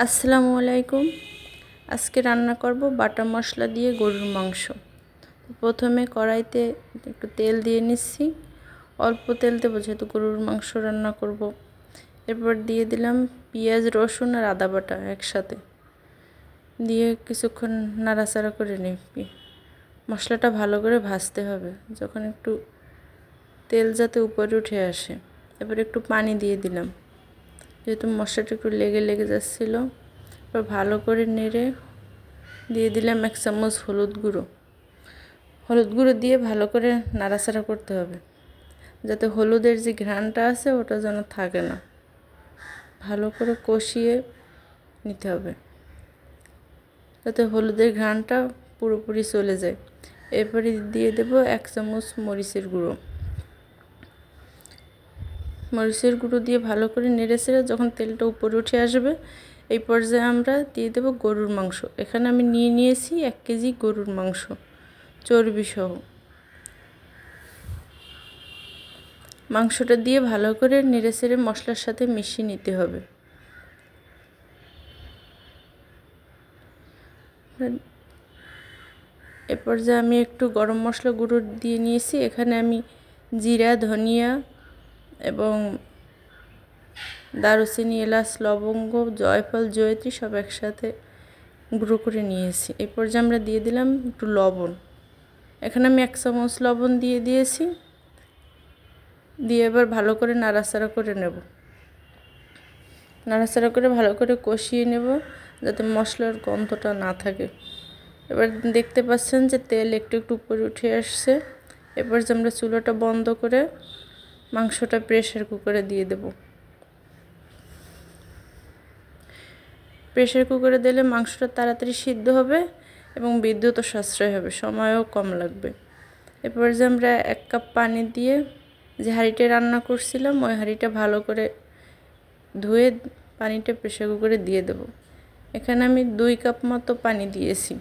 আসসালামু আলাইকুম। আজকে রান্না করব বাটা মশলা দিয়ে গরুর মাংস। প্রথমে কড়াইতে একটু তেল দিয়ে নিচ্ছি, অল্প তেল দেবো যেহেতু গরুর মাংস রান্না করব। এরপর দিয়ে দিলাম পেঁয়াজ, রসুন আর আদা বাটা একসাথে দিয়ে কিছুক্ষণ নাড়াচাড়া করে নিই। মশলাটা ভালো করে ভাজতে হবে, যখন একটু তেল যাতে উপরে উঠে আসে। এবার একটু পানি দিয়ে দিলাম, যেহেতু মশলাটা একটু লেগে যাচ্ছিলো। এবার ভালো করে নেড়ে দিয়ে দিলাম 1 চামচ হলুদ গুঁড়ো দিয়ে ভালো করে নাড়াচাড়া করতে হবে, যাতে হলুদের যে ঘ্রাণটা আছে ওটা যেন থাকে না। ভালো করে কষিয়ে নিতে হবে যাতে হলুদের ঘ্রাণটা পুরোপুরি চলে যায়। এরপরে দিয়ে দেব 1 চামচ মরিচের গুঁড়ো দিয়ে ভালো করে নেড়েচেড়ে যখন তেলটা উপরে উঠে আসবে, এই পর্যায়ে আমরা দিয়ে দেব গরুর মাংস। এখানে আমি নিয়েছি 1 কেজি গরুর মাংস চর্বি সহ। মাংসটা দিয়ে ভালো করে নেড়েচেড়ে মশলার সাথে মিশিয়ে নিতে হবে। এ পর্যায়ে আমি একটু গরম মশলা গুঁড়ো দিয়ে নিয়েছি। এখানে আমি জিরা, ধনিয়া এবং দারুচিনি, এলাচ, লবঙ্গ, জয়ফল, জয়িত্রী সব একসাথে গুঁড়ো করে নিয়েছি। এই পর্যায়ে আমরা দিয়ে দিলাম একটু লবণ। এখানে আমি 1 চামচ লবণ দিয়ে দিয়েছি। দিয়ে এবার ভালো করে নাড়াচাড়া করে নেব। নাড়াচাড়া করে ভালো করে কষিয়ে নেব যাতে মশলার গন্ধটা না থাকে। এবার দেখতে পাচ্ছেন যে তেল একটু উপরে উঠে আসছে। এবার যে আমরা চুলাটা বন্ধ করে মাংসটা প্রেসার কুকারে দিয়ে দেব। প্রেসার কুকারে দিলে মাংসটা তাড়াতাড়ি সিদ্ধ হবে এবং বিদ্যুৎও সাশ্রয় হবে, সময়ও কম লাগবে। এরপর যে আমরা 1 কাপ পানি দিয়ে যে হাঁড়িটা রান্না করছিলাম ওই হাঁড়িটা ভালো করে ধুয়ে পানিটা প্রেসার কুকারে দিয়ে দেব। এখানে আমি 2 কাপ মতো পানি দিয়েছি।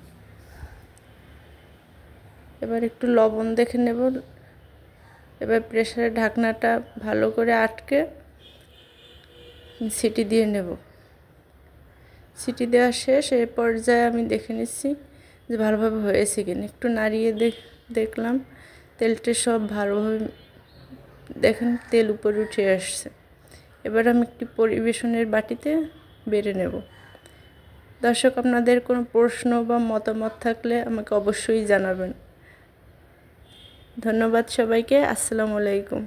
এবার একটু লবণ দেখে নেব। এবার প্রেসারের ঢাকনাটা ভালো করে আটকে সিটি দিয়ে নেব। সিটি দেওয়া শেষ। এই পর্যায়ে আমি দেখে নিচ্ছি যে ভালোভাবে হয়েছে কিনা। একটু নাড়িয়ে দেখলাম তেলটা সব ভালোভাবে, দেখেন তেল উপরে উঠে আসছে। এবার আমি একটি পরিবেশনের বাটিতে বেড়ে নেব। দর্শক, আপনাদের কোনো প্রশ্ন বা মতামত থাকলে আমাকে অবশ্যই জানাবেন। ধন্যবাদ সবাইকে। আসসালামু আলাইকুম।